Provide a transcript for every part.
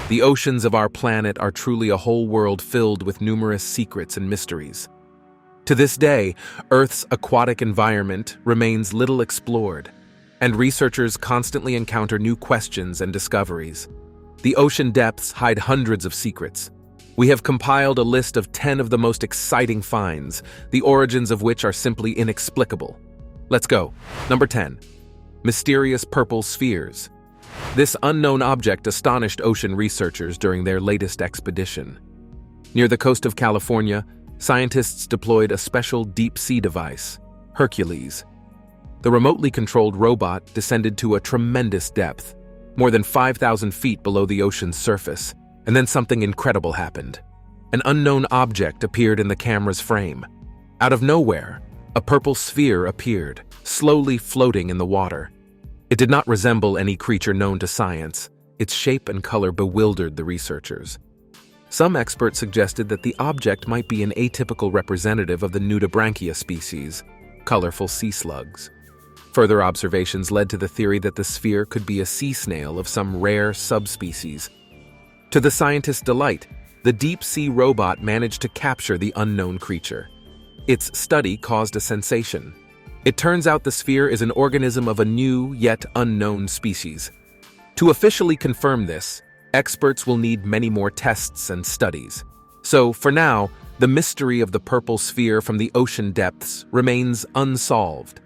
The oceans of our planet are truly a whole world filled with numerous secrets and mysteries. To this day, Earth's aquatic environment remains little explored, and researchers constantly encounter new questions and discoveries. The ocean depths hide hundreds of secrets. We have compiled a list of 10 of the most exciting finds, the origins of which are simply inexplicable. Let's go. Number 10. Mysterious purple spheres. This unknown object astonished ocean researchers during their latest expedition. Near the coast of California, scientists deployed a special deep-sea device, Hercules. The remotely controlled robot descended to a tremendous depth, more than 5,000 feet below the ocean's surface, and then something incredible happened. An unknown object appeared in the camera's frame. Out of nowhere, a purple sphere appeared, slowly floating in the water. It did not resemble any creature known to science. Its shape and color bewildered the researchers. Some experts suggested that the object might be an atypical representative of the Nudibranchia species, colorful sea slugs. Further observations led to the theory that the sphere could be a sea snail of some rare subspecies. To the scientists' delight, the deep-sea robot managed to capture the unknown creature. Its study caused a sensation. It turns out the sphere is an organism of a new yet unknown species. To officially confirm this, experts will need many more tests and studies. So, for now, the mystery of the purple sphere from the ocean depths remains unsolved.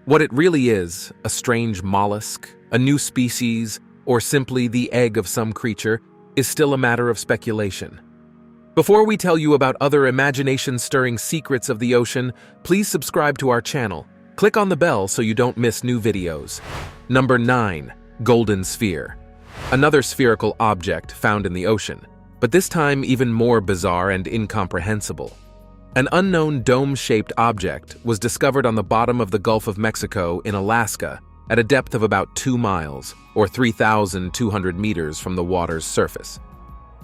What it really is, a strange mollusk, a new species, or simply the egg of some creature, is still a matter of speculation. Before we tell you about other imagination-stirring secrets of the ocean, please subscribe to our channel. Click on the bell so you don't miss new videos. Number 9. Golden Sphere. Another spherical object found in the ocean, but this time even more bizarre and incomprehensible. An unknown dome-shaped object was discovered on the bottom of the Gulf of Mexico in Alaska at a depth of about 2 miles, or 3,200 meters from the water's surface.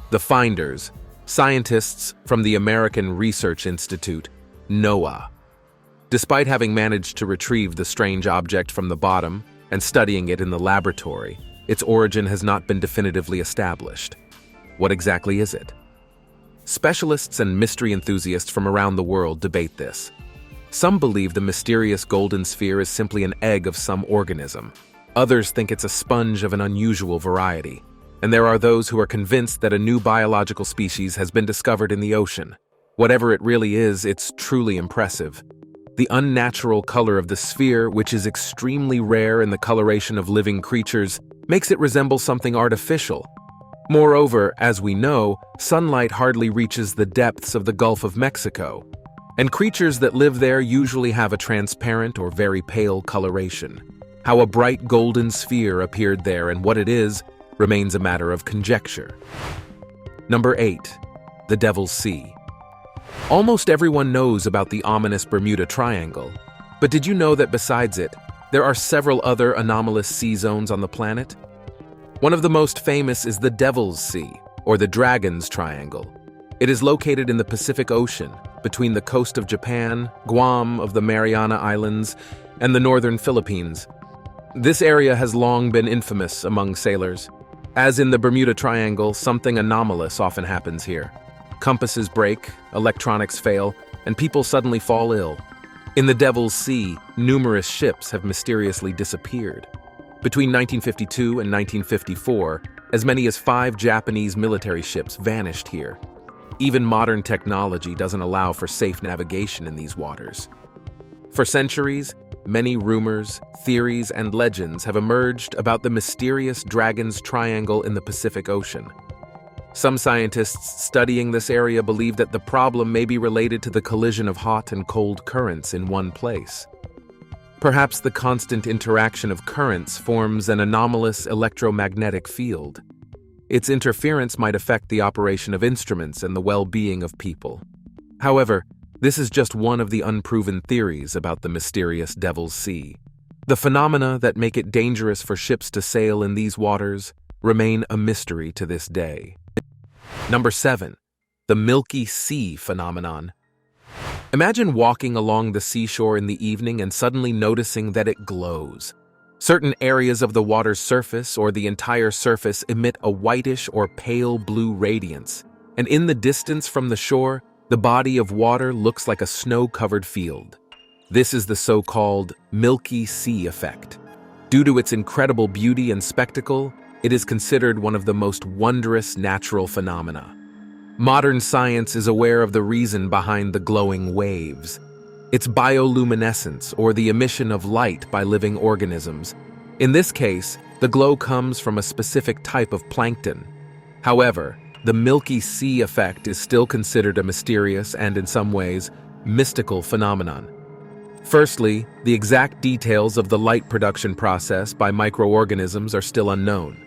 The finders, scientists from the American Research Institute, NOAA. Despite having managed to retrieve the strange object from the bottom and studying it in the laboratory, its origin has not been definitively established. What exactly is it? Specialists and mystery enthusiasts from around the world debate this. Some believe the mysterious golden sphere is simply an egg of some organism. Others think it's a sponge of an unusual variety. And there are those who are convinced that a new biological species has been discovered in the ocean. Whatever it really is, it's truly impressive. The unnatural color of the sphere, which is extremely rare in the coloration of living creatures, makes it resemble something artificial. Moreover, as we know, sunlight hardly reaches the depths of the Gulf of Mexico, and creatures that live there usually have a transparent or very pale coloration. How a bright golden sphere appeared there and what it is remains a matter of conjecture. Number 8. The Devil's Sea. Almost everyone knows about the ominous Bermuda Triangle, but did you know that besides it, there are several other anomalous sea zones on the planet? One of the most famous is the Devil's Sea, or the Dragon's Triangle. It is located in the Pacific Ocean, between the coast of Japan, Guam of the Mariana Islands, and the northern Philippines. This area has long been infamous among sailors. As in the Bermuda Triangle, something anomalous often happens here. Compasses break, electronics fail, and people suddenly fall ill. In the Devil's Sea, numerous ships have mysteriously disappeared. Between 1952 and 1954, as many as 5 Japanese military ships vanished here. Even modern technology doesn't allow for safe navigation in these waters. For centuries, many rumors, theories, and legends have emerged about the mysterious Dragon's Triangle in the Pacific Ocean. Some scientists studying this area believe that the problem may be related to the collision of hot and cold currents in one place. Perhaps the constant interaction of currents forms an anomalous electromagnetic field. Its interference might affect the operation of instruments and the well-being of people. However, this is just one of the unproven theories about the mysterious Devil's Sea. The phenomena that make it dangerous for ships to sail in these waters remain a mystery to this day. Number 7. The Milky Sea phenomenon. Imagine walking along the seashore in the evening and suddenly noticing that it glows. Certain areas of the water's surface or the entire surface emit a whitish or pale blue radiance, and in the distance from the shore, the body of water looks like a snow-covered field. This is the so-called Milky Sea effect. Due to its incredible beauty and spectacle, it is considered one of the most wondrous natural phenomena. Modern science is aware of the reason behind the glowing waves. It's bioluminescence, or the emission of light by living organisms. In this case, the glow comes from a specific type of plankton. However, the Milky Sea effect is still considered a mysterious and, in some ways, mystical phenomenon. Firstly, the exact details of the light production process by microorganisms are still unknown.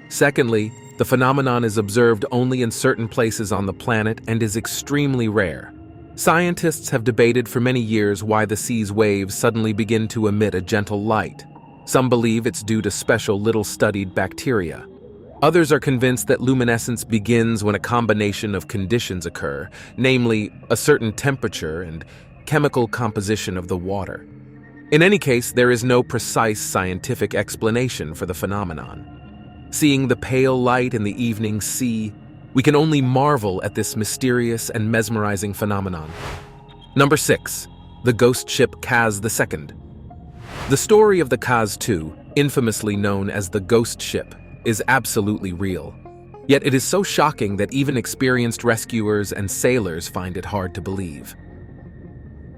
Secondly, the phenomenon is observed only in certain places on the planet and is extremely rare. Scientists have debated for many years why the sea's waves suddenly begin to emit a gentle light. Some believe it's due to special little-studied bacteria. Others are convinced that luminescence begins when a combination of conditions occur, namely a certain temperature and chemical composition of the water. In any case, there is no precise scientific explanation for the phenomenon. Seeing the pale light in the evening sea, we can only marvel at this mysterious and mesmerizing phenomenon. Number 6. The ghost ship Kaz II. The story of the Kaz II, infamously known as the ghost ship, is absolutely real. Yet it is so shocking that even experienced rescuers and sailors find it hard to believe.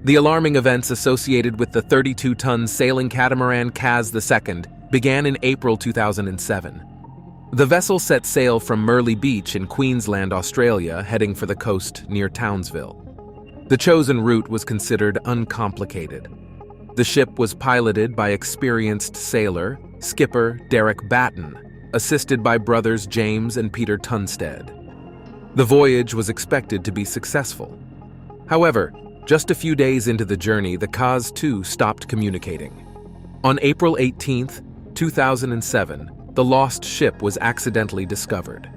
The alarming events associated with the 32-ton sailing catamaran Kaz II began in April 2007. The vessel set sail from Murley Beach in Queensland, Australia, heading for the coast near Townsville. The chosen route was considered uncomplicated. The ship was piloted by experienced sailor, skipper Derek Batten, assisted by brothers James and Peter Tunstead. The voyage was expected to be successful. However, just a few days into the journey, the Kaz II stopped communicating. On April 18, 2007, the lost ship was accidentally discovered.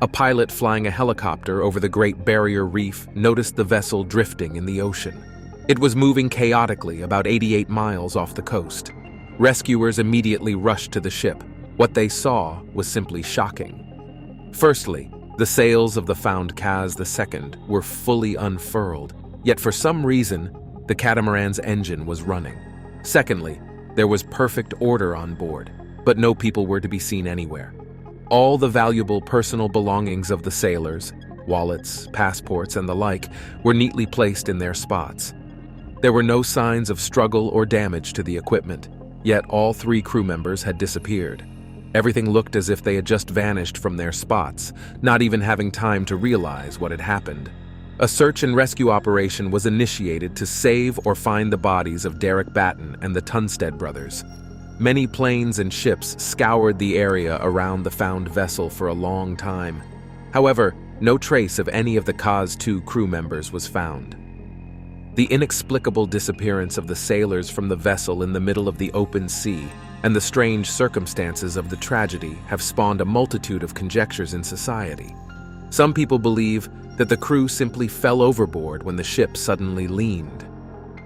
A pilot flying a helicopter over the Great Barrier Reef noticed the vessel drifting in the ocean. It was moving chaotically about 88 miles off the coast. Rescuers immediately rushed to the ship. What they saw was simply shocking. Firstly, the sails of the found Kaz II were fully unfurled, yet for some reason, the catamaran's engine was running. Secondly, there was perfect order on board, but no people were to be seen anywhere. All the valuable personal belongings of the sailors, wallets, passports, and the like, were neatly placed in their spots. There were no signs of struggle or damage to the equipment, yet all 3 crew members had disappeared. Everything looked as if they had just vanished from their spots, not even having time to realize what had happened. A search and rescue operation was initiated to save or find the bodies of Derek Batten and the Tunstead brothers. Many planes and ships scoured the area around the found vessel for a long time. However, no trace of any of the Kaz II crew members was found. The inexplicable disappearance of the sailors from the vessel in the middle of the open sea and the strange circumstances of the tragedy have spawned a multitude of conjectures in society. Some people believe that the crew simply fell overboard when the ship suddenly leaned.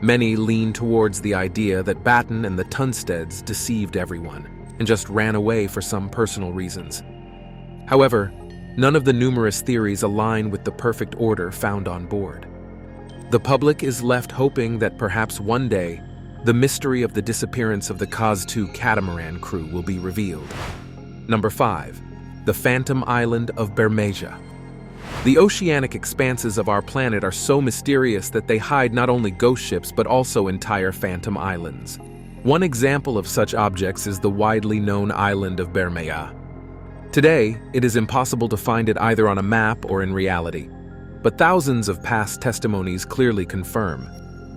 Many lean towards the idea that Batten and the Tunsteads deceived everyone and just ran away for some personal reasons. However, none of the numerous theories align with the perfect order found on board. The public is left hoping that perhaps one day, the mystery of the disappearance of the Kaz II catamaran crew will be revealed. Number 5. The Phantom Island of Bermeja. The oceanic expanses of our planet are so mysterious that they hide not only ghost ships but also entire phantom islands. One example of such objects is the widely known island of Bermeja. Today, it is impossible to find it either on a map or in reality, but thousands of past testimonies clearly confirm.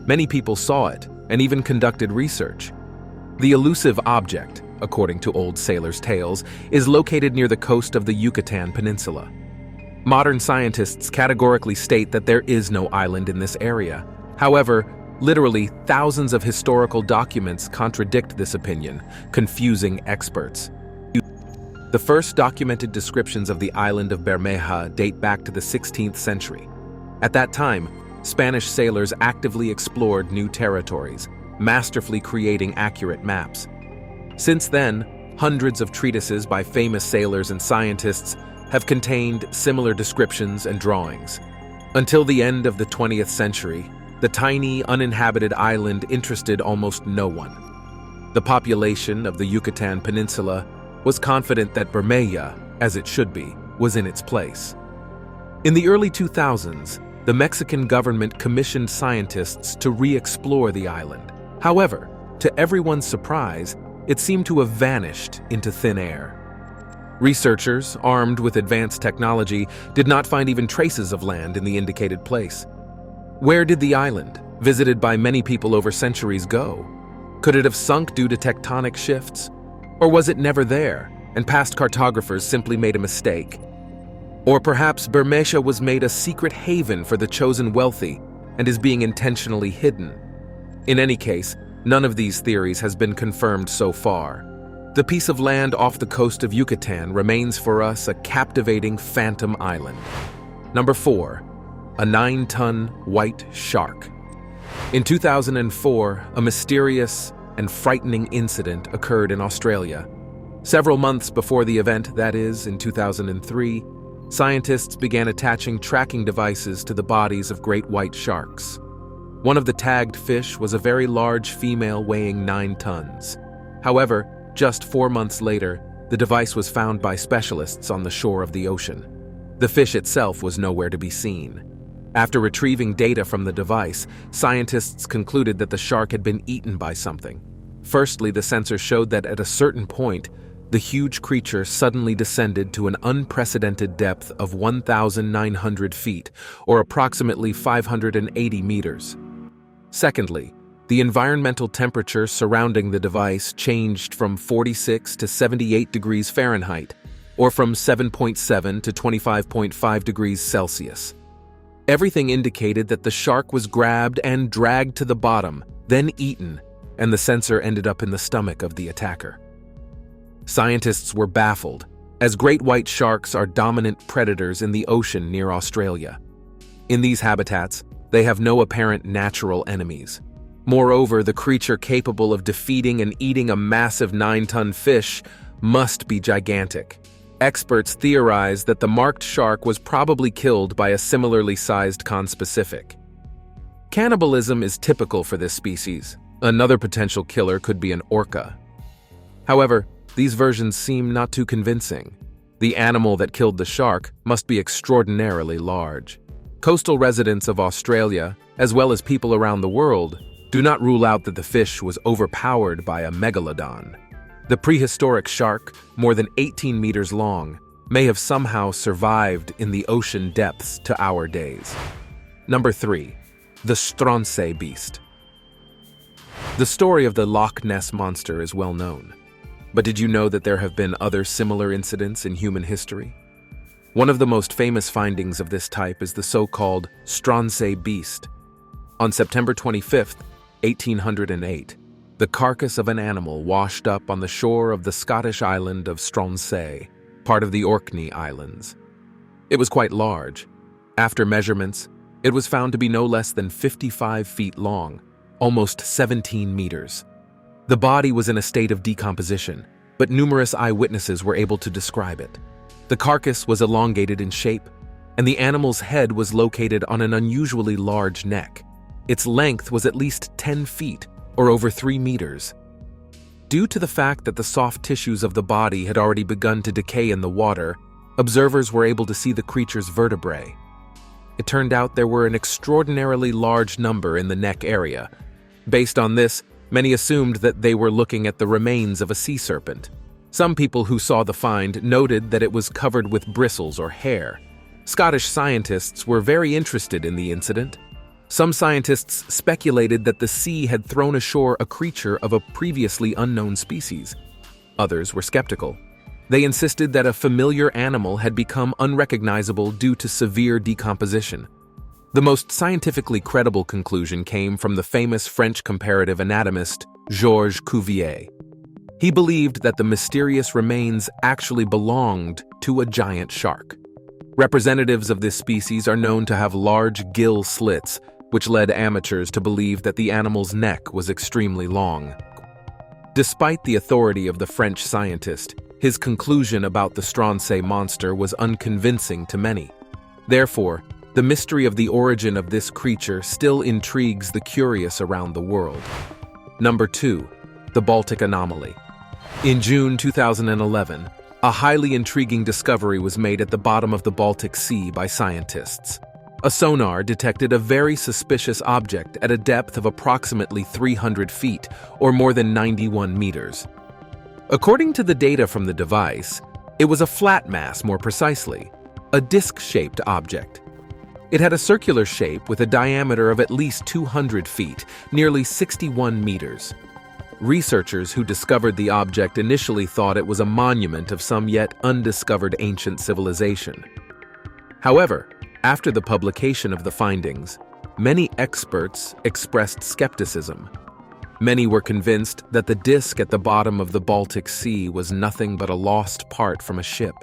Many people saw it and even conducted research. The elusive object, according to old sailors' tales, is located near the coast of the Yucatan Peninsula. Modern scientists categorically state that there is no island in this area. However, literally thousands of historical documents contradict this opinion, confusing experts. The first documented descriptions of the island of Bermeja date back to the 16th century. At that time, Spanish sailors actively explored new territories, masterfully creating accurate maps. Since then, hundreds of treatises by famous sailors and scientists have contained similar descriptions and drawings. Until the end of the 20th century, the tiny, uninhabited island interested almost no one. The population of the Yucatan Peninsula was confident that Bermeja, as it should be, was in its place. In the early 2000s, the Mexican government commissioned scientists to re-explore the island. However, to everyone's surprise, it seemed to have vanished into thin air. Researchers, armed with advanced technology, did not find even traces of land in the indicated place. Where did the island, visited by many people over centuries, go? Could it have sunk due to tectonic shifts? Or was it never there, and past cartographers simply made a mistake? Or perhaps Bermeja was made a secret haven for the chosen wealthy and is being intentionally hidden. In any case, none of these theories has been confirmed so far. The piece of land off the coast of Yucatan remains for us a captivating phantom island. Number 4. A 9-ton white shark. In 2004, a mysterious and frightening incident occurred in Australia. Several months before the event, that is, in 2003, scientists began attaching tracking devices to the bodies of great white sharks. One of the tagged fish was a very large female weighing 9 tons. However, just 4 months later, the device was found by specialists on the shore of the ocean. The fish itself was nowhere to be seen. After retrieving data from the device, scientists concluded that the shark had been eaten by something. Firstly, the sensor showed that at a certain point, the huge creature suddenly descended to an unprecedented depth of 1,900 feet, or approximately 580 meters. Secondly, the environmental temperature surrounding the device changed from 46 to 78 degrees Fahrenheit, or from 7.7 to 25.5 degrees Celsius. Everything indicated that the shark was grabbed and dragged to the bottom, then eaten, and the sensor ended up in the stomach of the attacker. Scientists were baffled, as great white sharks are dominant predators in the ocean near Australia. In these habitats, they have no apparent natural enemies. Moreover, the creature capable of defeating and eating a massive 9-ton fish must be gigantic. Experts theorize that the marked shark was probably killed by a similarly sized conspecific. Cannibalism is typical for this species. Another potential killer could be an orca. However, these versions seem not too convincing. The animal that killed the shark must be extraordinarily large. Coastal residents of Australia, as well as people around the world, do not rule out that the fish was overpowered by a megalodon. The prehistoric shark, more than 18 meters long, may have somehow survived in the ocean depths to our days. Number 3. The Stronsay Beast. The story of the Loch Ness Monster is well known. But did you know that there have been other similar incidents in human history? One of the most famous findings of this type is the so-called Stronsay Beast. On September 25, 1808, the carcass of an animal washed up on the shore of the Scottish island of Stronsay, part of the Orkney Islands. It was quite large. After measurements, it was found to be no less than 55 feet long, almost 17 meters. The body was in a state of decomposition, but numerous eyewitnesses were able to describe it. The carcass was elongated in shape, and the animal's head was located on an unusually large neck. Its length was at least 10 feet, or over 3 meters. Due to the fact that the soft tissues of the body had already begun to decay in the water, observers were able to see the creature's vertebrae. It turned out there were an extraordinarily large number in the neck area. Based on this, many assumed that they were looking at the remains of a sea serpent. Some people who saw the find noted that it was covered with bristles or hair. Scottish scientists were very interested in the incident. Some scientists speculated that the sea had thrown ashore a creature of a previously unknown species. Others were skeptical. They insisted that a familiar animal had become unrecognizable due to severe decomposition. The most scientifically credible conclusion came from the famous French comparative anatomist Georges Cuvier. He believed that the mysterious remains actually belonged to a giant shark. Representatives of this species are known to have large gill slits, which led amateurs to believe that the animal's neck was extremely long. Despite the authority of the French scientist, his conclusion about the Stronsay monster was unconvincing to many. Therefore, the mystery of the origin of this creature still intrigues the curious around the world. Number 2. The Baltic Anomaly. In June 2011, a highly intriguing discovery was made at the bottom of the Baltic Sea by scientists. A sonar detected a very suspicious object at a depth of approximately 300 feet, or more than 91 meters. According to the data from the device, it was a flat mass, more precisely, a disc-shaped object. It had a circular shape with a diameter of at least 200 feet, nearly 61 meters. Researchers who discovered the object initially thought it was a monument of some yet undiscovered ancient civilization. However, after the publication of the findings, many experts expressed skepticism. Many were convinced that the disk at the bottom of the Baltic Sea was nothing but a lost part from a ship.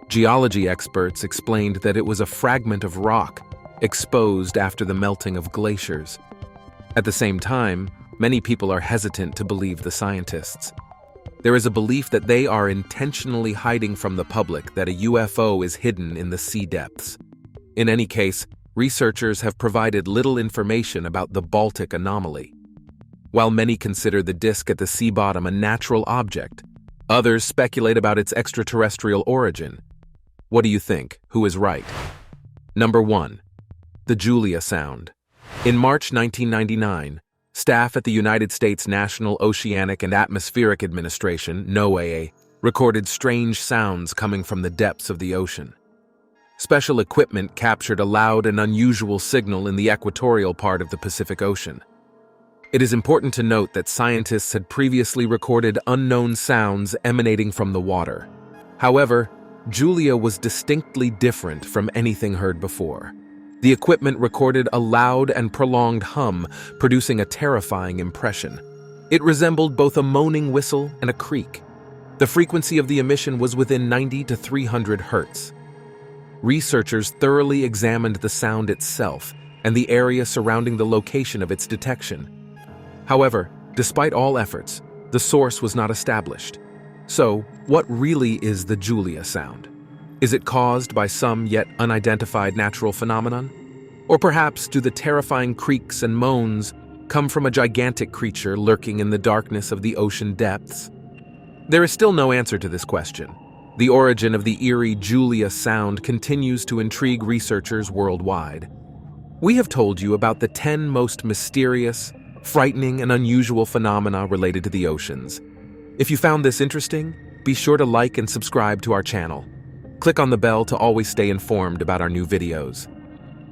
Geology experts explained that it was a fragment of rock exposed after the melting of glaciers. At the same time, many people are hesitant to believe the scientists. There is a belief that they are intentionally hiding from the public that a UFO is hidden in the sea depths. In any case, researchers have provided little information about the Baltic Anomaly. While many consider the disk at the sea bottom a natural object, others speculate about its extraterrestrial origin. What do you think? Who is right? Number 1. The Julia Sound. In March 1999, staff at the United States National Oceanic and Atmospheric Administration, NOAA, recorded strange sounds coming from the depths of the ocean. Special equipment captured a loud and unusual signal in the equatorial part of the Pacific Ocean. It is important to note that scientists had previously recorded unknown sounds emanating from the water. However, Julia was distinctly different from anything heard before. The equipment recorded a loud and prolonged hum, producing a terrifying impression. It resembled both a moaning whistle and a creak. The frequency of the emission was within 90 to 300 hertz. Researchers thoroughly examined the sound itself and the area surrounding the location of its detection. However, despite all efforts, the source was not established. So, what really is the Julia Sound? Is it caused by some yet unidentified natural phenomenon? Or perhaps do the terrifying creaks and moans come from a gigantic creature lurking in the darkness of the ocean depths? There is still no answer to this question. The origin of the eerie Julia Sound continues to intrigue researchers worldwide. We have told you about the 10 most mysterious, frightening, and unusual phenomena related to the oceans. If you found this interesting, be sure to like and subscribe to our channel. Click on the bell to always stay informed about our new videos.